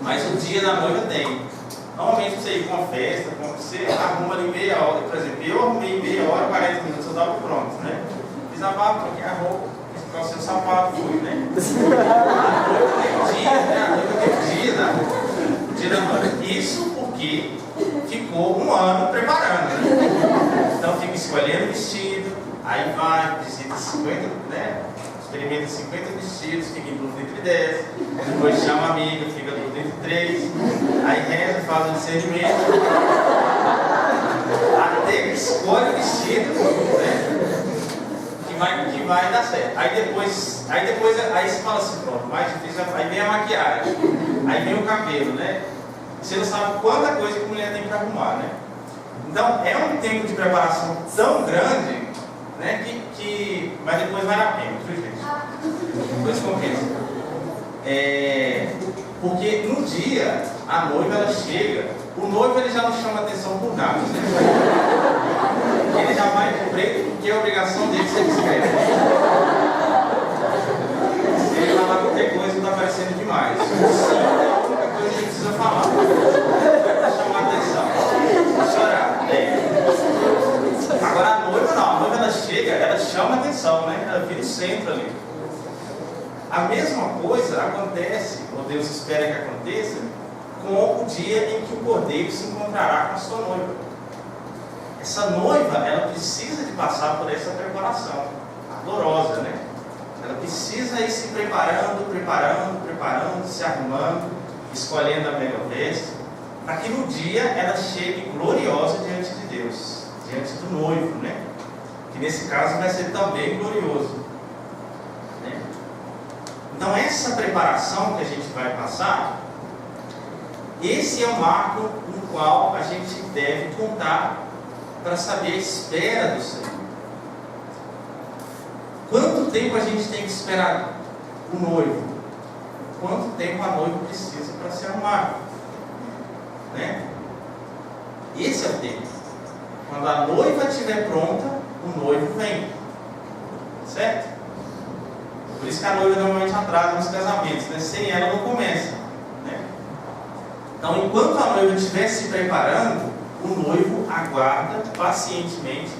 Mas o dia da noiva tem. Normalmente você ir com uma festa, você arruma ali meia hora. Por exemplo, eu arrumei meia hora, 40 minutos, eu estava pronto, né? Fiz a barba, troquei a roupa, calcei o sapato, fui, né? A noiva tem o dia, né? A noiva tem o dia da noiva. Isso porque ficou um ano preparando, né? Então fica escolhendo vestido, aí vai, visita 50, né? Experimenta 50 vestidos, fica em dúvida entre 10, depois chama a amiga, fica em dúvida entre 3, aí reza, faz um discernimento, até que escolhe o vestido, né? Que vai dar certo. Aí depois você fala assim, pronto, mais difícil, aí vem a maquiagem, aí vem o cabelo, né? Você não sabe quanta coisa que a mulher tem para arrumar, né? Então é um tempo de preparação tão grande, né, mas depois vale a pena, viu, gente? Depois compensa. Porque no dia, a noiva ela chega, o noivo ele já não chama atenção por nada, né? Ele já vai cumprir porque é a obrigação dele ser discreto. Se ele falar qualquer coisa, está parecendo demais. Sim, é a única coisa que ele precisa falar. Chamar atenção. Chorar. Agora a noiva não, a noiva ela chega, ela chama atenção, né? Ela vira o centro ali. A mesma coisa acontece, ou Deus espera que aconteça, com o dia em que o cordeiro se encontrará com a sua noiva. Essa noiva, ela precisa de passar por essa preparação dolorosa, né? Ela precisa ir se preparando, se arrumando, escolhendo a melhor veste, para que no dia ela chegue gloriosa diante de Deus, diante do noivo, né? Que nesse caso vai ser também glorioso, né? Então essa preparação que a gente vai passar, esse é o marco no qual a gente deve contar para saber a espera do Senhor. Quanto tempo a gente tem que esperar o noivo? Quanto tempo a noiva precisa para se arrumar? Né? Esse é o tempo. Quando a noiva estiver pronta, o noivo vem. Certo? Por isso que a noiva normalmente atrasa nos casamentos, né? Sem ela não começa, né? Então, enquanto a noiva estiver se preparando, o noivo aguarda pacientemente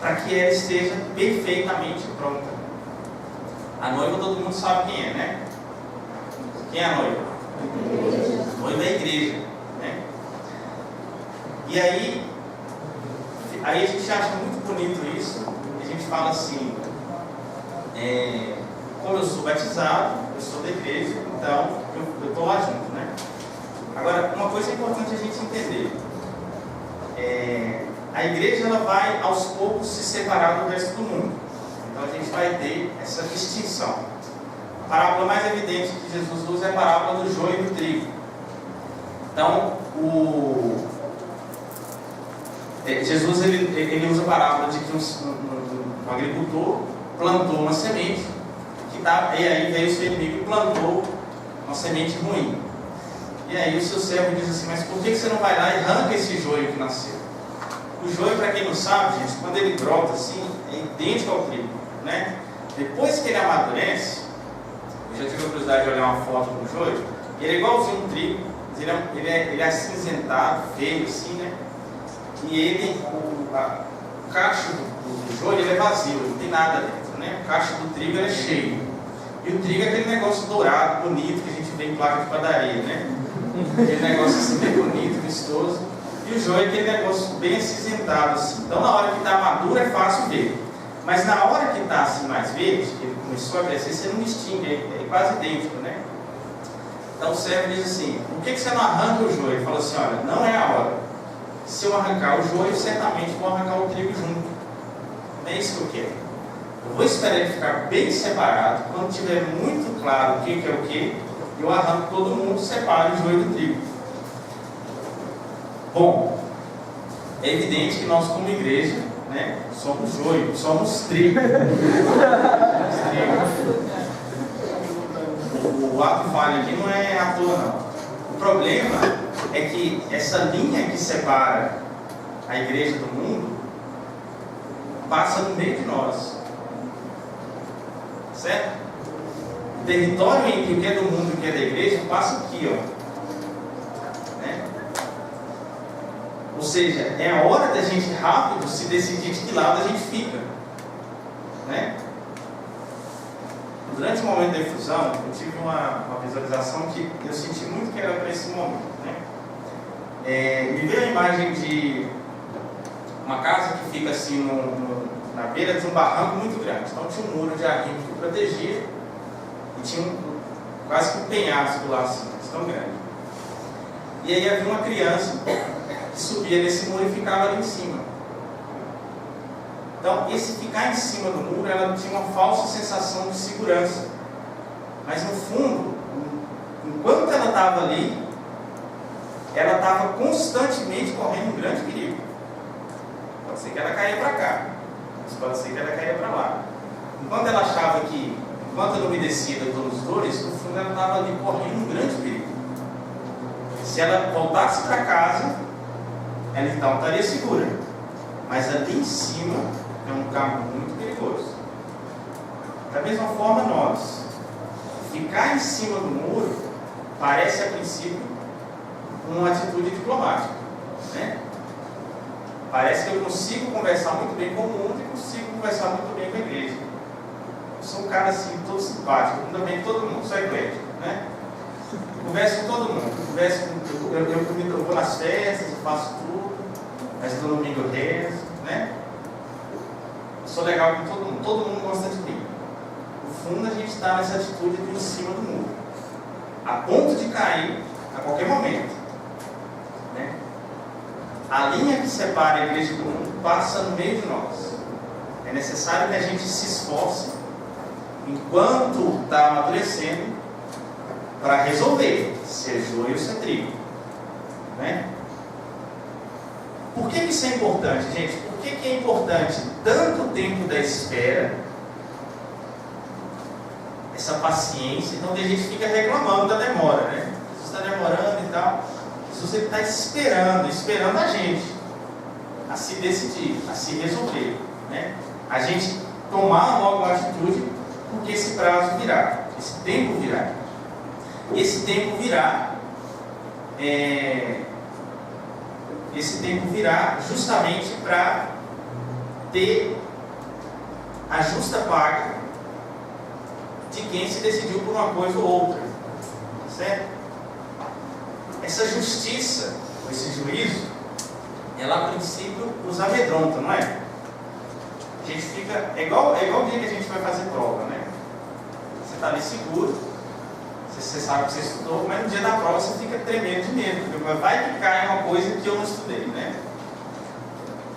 para que ela esteja perfeitamente pronta. A noiva todo mundo sabe quem é, né? Quem é a noiva? A noiva é a igreja, né? E aí a gente acha muito bonito isso. A gente fala assim, como eu sou batizado, eu sou da igreja, então eu estou lá junto, né? Agora, uma coisa importante a gente entender. A igreja ela vai aos poucos se separar do resto do mundo. Então a gente vai ter essa distinção. A parábola mais evidente que Jesus usa é a parábola do joio e do trigo. Então Jesus ele usa a parábola de que um agricultor plantou uma semente e aí veio o seu inimigo e plantou uma semente ruim. E aí o seu servo diz assim, mas por que você não vai lá e arranca esse joio que nasceu? O joio, para quem não sabe, gente, quando ele brota assim, é idêntico ao trigo, né? Depois que ele amadurece, eu já tive a curiosidade de olhar uma foto do joio, ele é igualzinho ao trigo, mas ele é acinzentado, feio assim, né? E o cacho do joio ele é vazio, não tem nada dentro, né? O cacho do trigo ele é cheio. E o trigo é aquele negócio dourado, bonito, que a gente vê em placa de padaria, né? Aquele negócio assim bem bonito, vistoso. E o joio é aquele negócio bem acinzentado assim. Então na hora que está maduro é fácil ver. Mas na hora que está assim mais verde, que ele começou a crescer, você não distingue, é quase idêntico, né? Então o servo diz assim, por que você não arranca o joio? Ele fala assim, olha, não é a hora. Se eu arrancar o joio, certamente vou arrancar o trigo junto. Não é isso que eu quero. Eu vou esperar ele ficar bem separado. Quando tiver muito claro o que é o que, eu arranco todo mundo, separo o joio do trigo. Bom, é evidente que nós como igreja, né, somos joio, somos trigo. O ato falho aqui não é à toa, não. O problema é que essa linha que separa a igreja do mundo passa no meio de nós. Certo? O território entre o que é do mundo e o que é da igreja passa aqui, ó. Ou seja, é a hora da gente rápido se decidir de que lado a gente fica, né? Durante o momento da efusão, eu tive uma visualização que eu senti muito que era para esse momento, né? Me veio a imagem de uma casa que fica assim na beira de um barranco muito grande. Então tinha um muro de arrimo que protegia e tinha quase que um penhasco lá assim, tão grande. E aí havia uma criança que subia nesse muro e ficava ali em cima. Então, esse ficar em cima do muro, ela tinha uma falsa sensação de segurança. Mas no fundo, enquanto ela estava ali, ela estava constantemente correndo um grande perigo. Pode ser que ela caia para cá, mas pode ser que ela caia para lá. Enquanto ela achava que, enquanto ela obedecida pelos dores, no fundo ela estava ali correndo um grande perigo. Se ela voltasse para casa, ela então estaria segura. Mas ali em cima é um campo muito perigoso. Da mesma forma, nós, ficar em cima do muro parece a princípio uma atitude diplomática, né? Parece que eu consigo conversar muito bem com o mundo e consigo conversar muito bem com a igreja. Eu sou um cara assim, todo simpático, ainda bem todo mundo, sou eclético, né? Converso com todo mundo, eu vou nas festas, eu faço tudo, mas no domingo eu rezo, né? Eu sou legal com todo mundo gosta de mim. No fundo, a gente está nessa atitude de em cima do muro, a ponto de cair a qualquer momento, né? A linha que separa a igreja do mundo passa no meio de nós. É necessário que a gente se esforce, enquanto está amadurecendo, para resolver ser joio ou ser trigo, né? Por que isso é importante, gente? Por que é importante tanto o tempo da espera, essa paciência? Então a gente fica reclamando da demora, né? Jesus está demorando e tal. Jesus está esperando a gente a se decidir, a se resolver, né? A gente tomar logo uma atitude, porque esse prazo virá, esse tempo virá. Esse tempo virá justamente para ter a justa paga de quem se decidiu por uma coisa ou outra, certo? Essa justiça, esse juízo, ela a princípio nos amedronta, não é? A gente fica, é igual o dia que a gente vai fazer prova, né? Você está ali seguro, você sabe que você estudou, mas no dia da prova você fica tremendo de medo, porque vai que cai uma coisa que eu não estudei, né?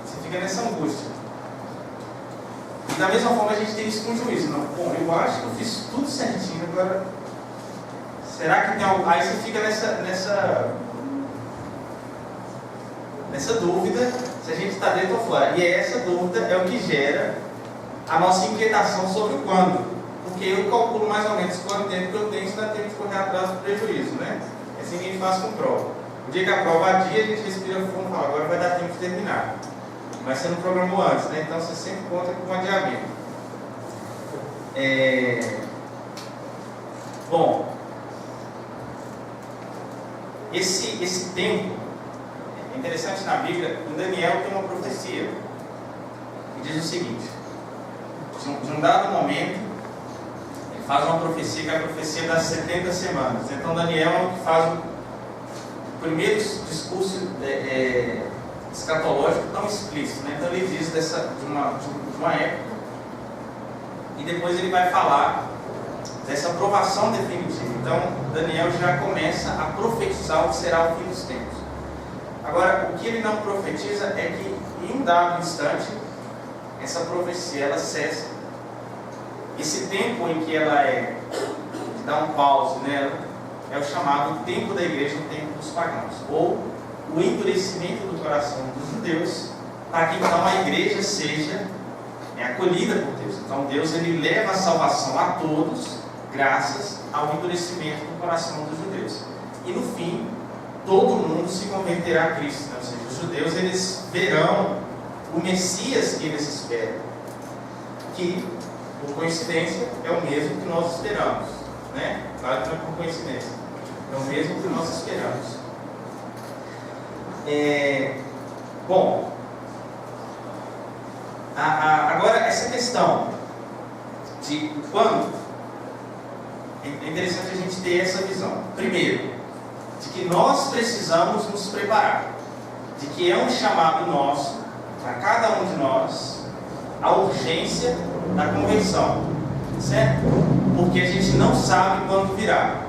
Você fica nessa angústia. E da mesma forma a gente tem isso com o juízo. Não, bom, eu acho que eu fiz tudo certinho, agora será que tem algo? Aí você fica nessa dúvida se a gente está dentro ou fora. E essa dúvida é o que gera a nossa inquietação sobre o quando. Porque eu calculo mais ou menos quanto tempo que eu tenho, se dá tempo de correr atrás do prejuízo, né? É assim que a gente faz com prova. O dia que a prova adia, a gente respira fundo e fala, agora vai dar tempo de terminar. Mas você não programou antes, né? Então você sempre conta com um adiamento. Bom, esse tempo é interessante na Bíblia. Em Daniel tem uma profecia que diz o seguinte: de um dado momento, faz uma profecia, que é a profecia das 70 semanas. Então Daniel é o que faz o primeiro discurso escatológico tão explícito, né? Então ele diz de uma época, e depois ele vai falar dessa aprovação definitiva. Então Daniel já começa a profetizar o que será o fim dos tempos. Agora, o que ele não profetiza é que em um dado instante essa profecia ela cessa. Esse tempo em que ela dá um pause nela, é o chamado tempo da igreja, o tempo dos pagãos, ou o endurecimento do coração dos judeus, para que então a igreja seja acolhida por Deus. Então Deus ele leva a salvação a todos, graças ao endurecimento do coração dos judeus. E no fim, todo mundo se converterá a Cristo, né? Ou seja, os judeus eles verão o Messias que eles esperam, que por coincidência, é o mesmo que nós esperamos, né? Claro que não é por coincidência, é o mesmo que nós esperamos. Bom, agora essa questão de quando, é interessante a gente ter essa visão. Primeiro, de que nós precisamos nos preparar, de que é um chamado nosso, a cada um de nós, a urgência da conversão, certo? Porque a gente não sabe quando virá.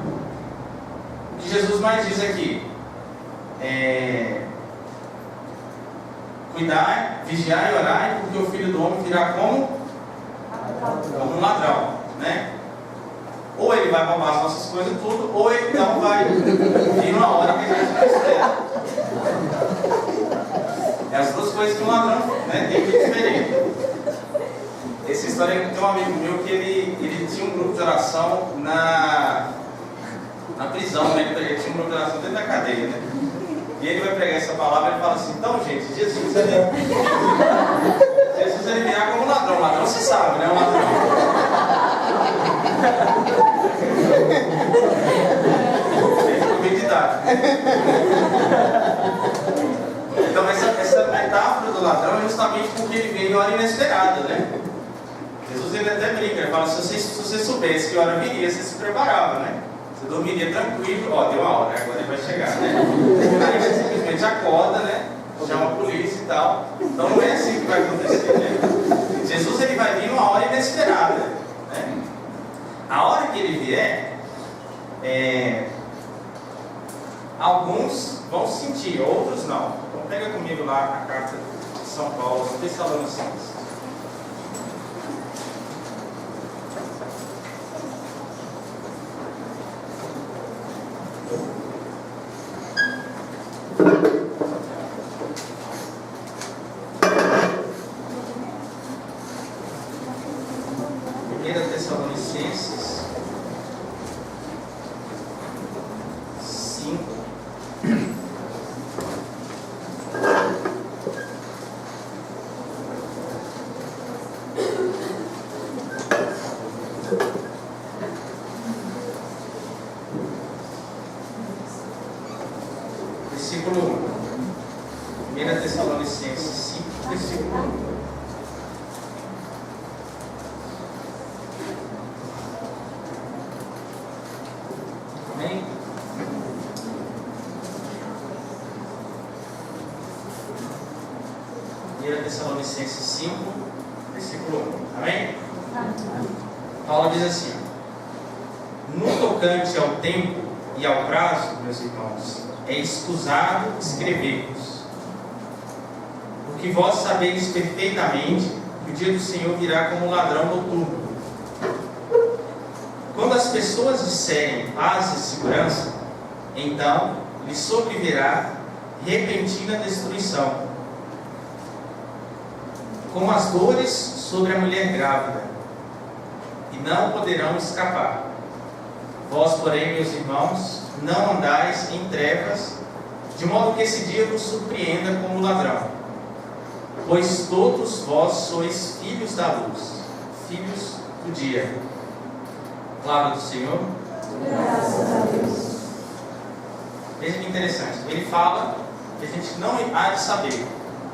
O que Jesus mais diz aqui cuidai, vigiai e orai, porque o Filho do Homem virá como um ladrão, né? Ou ele vai roubar as nossas coisas tudo, ou ele então vai vir uma hora que a gente não espera. É as duas coisas que um ladrão, né, tem que ser diferente. Essa história tem um amigo meu que ele tinha um grupo de oração na prisão, né? Ele tinha um grupo de oração dentro da cadeia, né? E ele vai pregar essa palavra e fala assim: então, gente, Jesus ele virá como um ladrão. Ladrão você sabe, né? Um ladrão. Ele ficou bem didático. Então, essa metáfora do ladrão é justamente porque ele veio em hora inesperada, né? Jesus ele até brinca, ele fala: se você soubesse que hora viria, você se preparava, né? Você dormiria tranquilo, ó, deu a hora, agora ele vai chegar, né? Aí você simplesmente acorda, né? Chama a polícia e tal. Então não é assim que vai acontecer, né? Jesus ele vai vir numa hora inesperada, né? A hora que ele vier, alguns vão sentir, outros não. Então pega comigo lá a carta de São Paulo aos Tessalonicenses. Tessalonicenses 5. Versículo 1. 1 Tessalonicenses 5, versículo 1. Amém? Tessalonicenses 5, versículo 1. Amém? Paulo diz assim: no tocante ao tempo e ao prazo, meus irmãos, é escusado escrever-vos, porque vós sabeis perfeitamente que o dia do Senhor virá como um ladrão noturno. Quando as pessoas disserem paz e segurança, então lhes sobrevirá repentina destruição, como as dores sobre a mulher grávida, e não poderão escapar. Vós, porém, meus irmãos, não andais em trevas, de modo que esse dia vos surpreenda como ladrão. Pois todos vós sois filhos da luz, filhos do dia. Palavra do Senhor. Graças a Deus. Veja que interessante. Ele fala que a gente não há de saber,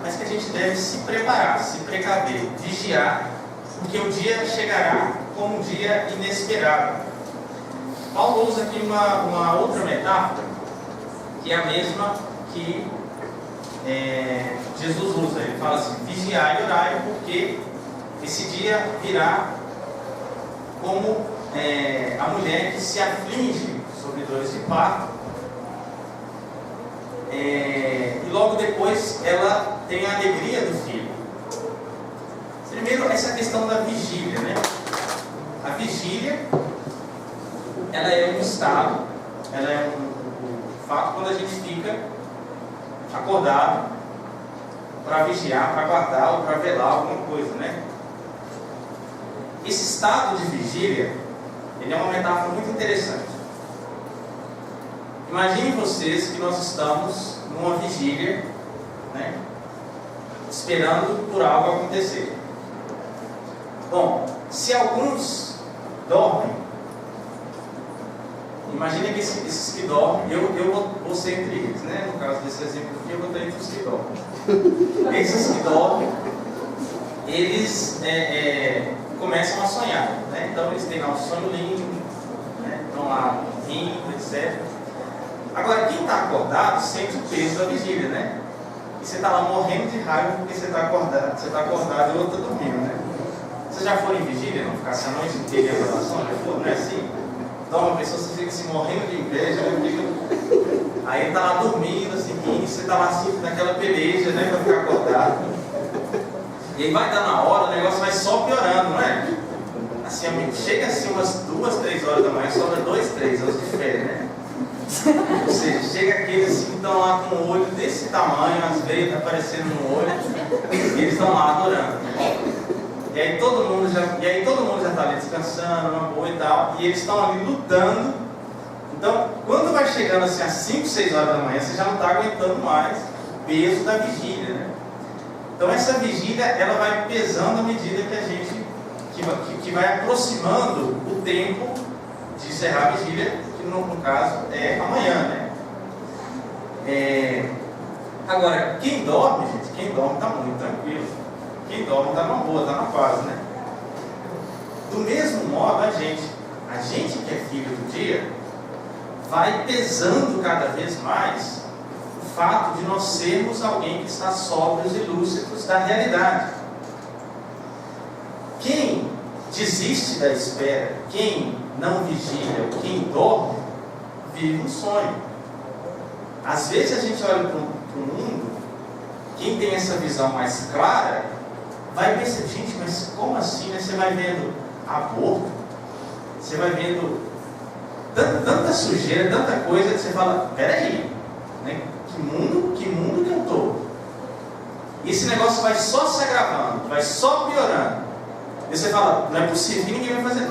mas que a gente deve se preparar, se precaver, vigiar, porque o dia chegará como um dia inesperado. Paulo usa aqui uma outra metáfora, que é a mesma que Jesus usa. Ele fala assim: vigiai e orai, porque esse dia virá como a mulher que se aflige sobre dores de parto, e logo depois ela tem a alegria do filho. Primeiro, essa questão da vigília, né? A vigília, ela é um estado, ela é um fato quando a gente fica acordado para vigiar, para guardar ou para velar alguma coisa, né? Esse estado de vigília, ele é uma metáfora muito interessante. Imaginem vocês que nós estamos numa vigília, né, esperando por algo acontecer. Bom, se alguns dormem, imagina que esses que dormem, eu vou ser entre eles, né? No caso desse exemplo aqui, eu vou estar entre os que dormem. Esses que dormem, eles começam a sonhar, né? Então eles têm lá um sonho lindo, né? Estão lá rindo, etc. Agora, quem está acordado sente o peso da vigília, né? E você está lá morrendo de raiva porque você está acordado e o outro está dormindo, né? Vocês já foram em vigília, não ficar a noite inteira em adoração? Já foram, não é assim? Então uma pessoa, você fica assim, morrendo de inveja, aí ele está lá dormindo, assim, e você está lá assim, naquela peleja, né, para ficar acordado. E aí vai dar na hora, o negócio vai só piorando, não é? Assim, chega assim umas 2, 3 horas da manhã, sobra 2, 3 anos de fé, né? Ou seja, chega aqueles assim, que estão lá com o olho desse tamanho, as veias aparecendo no olho, e eles estão lá adorando. E aí todo mundo já está ali descansando, uma boa e tal, e eles estão ali lutando. Então, quando vai chegando assim às 5, 6 horas da manhã, você já não está aguentando mais o peso da vigília, né? Então essa vigília, ela vai pesando à medida que a gente, que vai aproximando o tempo de encerrar a vigília, que no caso é amanhã, né? Agora, quem dorme, gente, quem dorme está muito tranquilo. Quem dorme está numa boa, está na paz, né? Do mesmo modo, a gente que é filho do dia, vai pesando cada vez mais o fato de nós sermos alguém que está sóbrios e lúcidos da realidade. Quem desiste da espera, quem não vigia, quem dorme, vive um sonho. Às vezes a gente olha para o mundo, quem tem essa visão mais clara, vai perceber, gente, mas como assim, né? Você vai vendo aborto, você vai vendo tanta sujeira, tanta coisa, que você fala, peraí, né? Que mundo que eu estou? E esse negócio vai só se agravando, vai só piorando. E você fala, não é possível que ninguém vai fazer,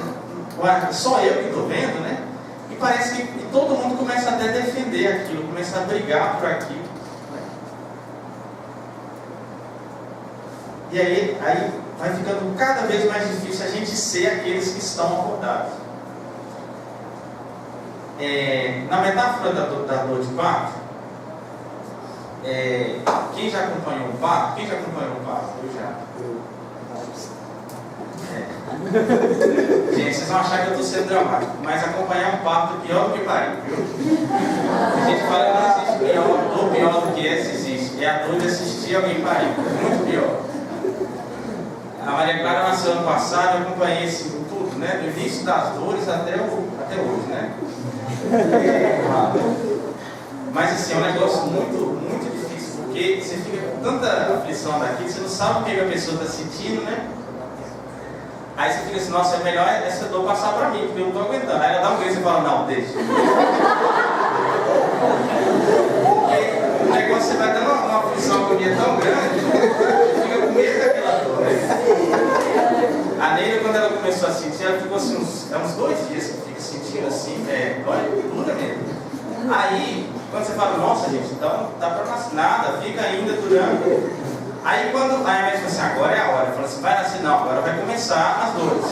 só eu que estou vendo, né? E parece que todo mundo começa até a defender aquilo, começa a brigar por aquilo. E aí vai ficando cada vez mais difícil a gente ser aqueles que estão acordados. Na metáfora da dor de parto, quem já acompanhou um parto? Quem já acompanhou um parto? Eu já. Gente, vocês vão achar que eu estou sendo dramático, mas acompanhar um parto é pior do que parir, viu? A gente fala que não existe dor pior do que essa existe. É a dor de assistir alguém parir. Muito pior. A Maria Clara nasceu ano passado, eu acompanhei esse tudo, né? Do início das dores até hoje, né? Mas assim, é um negócio muito, muito difícil, porque você fica com tanta aflição daqui, você não sabe o que a pessoa está sentindo, né? Aí você fica assim, nossa, é melhor essa dor passar para mim, porque eu não estou aguentando. Aí ela dá um grito e você fala, não, deixa. Porque o negócio, você vai dando uma aflição, uma agonia tão grande, você fica com medo daquela dor, né? A Neila, quando ela começou a sentir, ela ficou assim, uns 2 dias que fica sentindo assim, dura mesmo. Aí, quando você fala, nossa gente, então dá para nascer nada, fica ainda durando. Aí quando a médica falou assim, agora é a hora, falou assim, vai nascer não, agora vai começar as dores.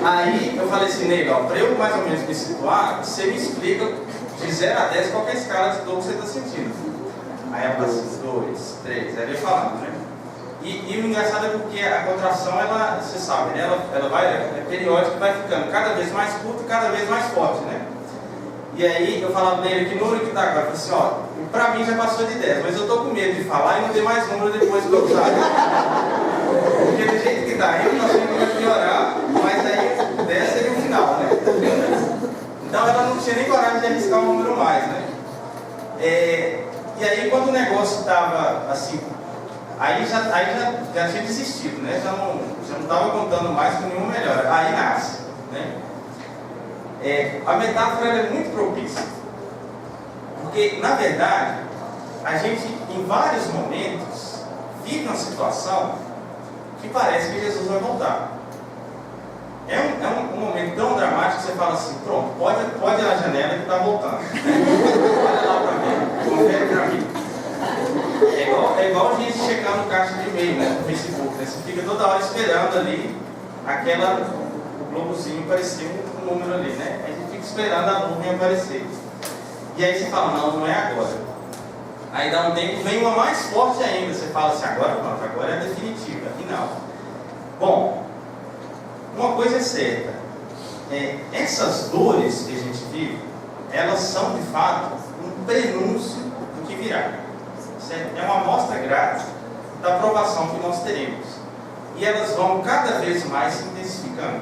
Aí eu falei assim, Neila, para eu mais ou menos me situar, você me explica de 0 a 10 qual é a escala de dor que você está sentindo. Aí ela falou assim, 2, 3, aí veio falando, né? E o engraçado é porque a contração, ela, você sabe, né? ela vai, é periódica e vai ficando cada vez mais curta e cada vez mais forte, né? E aí eu falava nele, que número que está agora? Eu falei assim, ó, pra mim já passou de 10, mas eu tô com medo de falar e não ter mais número depois do eu usar. Porque do jeito que está indo, nós temos que piorar, mas aí 10 seria o final, né? Então ela não tinha nem coragem de arriscar um número mais, né? E aí quando o negócio estava assim, aí já tinha desistido, né? Já não estava contando mais com nenhuma melhora. Aí nasce, né? A metáfora é muito propícia, porque na verdade a gente em vários momentos vive uma situação que parece que Jesus vai voltar. É um momento tão dramático que você fala assim, pronto, pode ir na janela que está voltando. Olha lá para mim, confere para mim. É igual a gente checar no caixa de e-mail, né, no Facebook, né? Você fica toda hora esperando ali o globozinho parecer um número ali, né? A gente fica esperando a nuvem aparecer. E aí você fala, não é agora. Aí dá um tempo, vem uma mais forte ainda. Você fala assim, agora pronto, agora é definitiva. E não. Bom, uma coisa é certa. Essas dores que a gente vive, elas são de fato um prenúncio do que virá. Certo? É uma amostra grátis da provação que nós teremos. E elas vão cada vez mais se intensificando.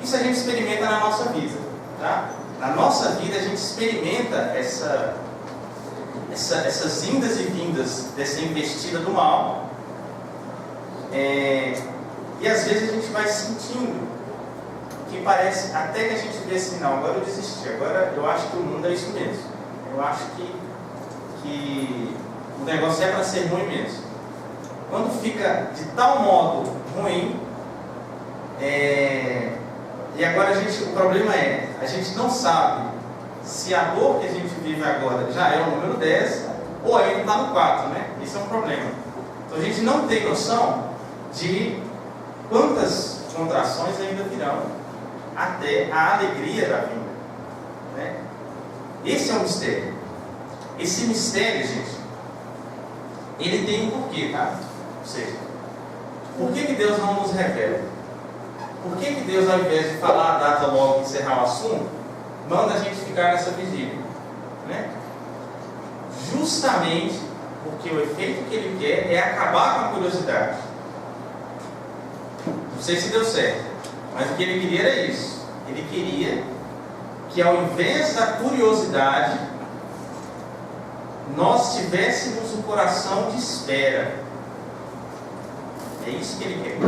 Isso a gente experimenta na nossa vida. Tá? Na nossa vida a gente experimenta essas indas e vindas dessa investida do mal. E às vezes a gente vai sentindo que parece, até que a gente vê assim, não, agora eu desisti, agora eu acho que o mundo é isso mesmo. Eu acho que o negócio é para ser ruim mesmo. Quando fica de tal modo ruim, e agora o problema é, a gente não sabe se a dor que a gente vive agora já é o número 10 ou ainda está no 4, né? Isso é um problema. Então a gente não tem noção de quantas contrações ainda virão até a alegria da vinda, né? Esse é um mistério. Esse mistério, gente, ele tem um porquê, tá? Ou seja, por que Deus não nos revela? Por que Deus, ao invés de falar a data logo e encerrar o assunto, manda a gente ficar nessa vigília, né? Justamente porque o efeito que Ele quer é acabar com a curiosidade. Não sei se deu certo, mas o que Ele queria era isso. Ele queria que, ao invés da curiosidade, nós tivéssemos um coração de espera. É isso que Ele quer.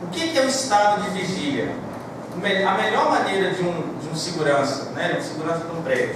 O que é o estado de vigília? A melhor maneira de um segurança, né, de um segurança de um prédio,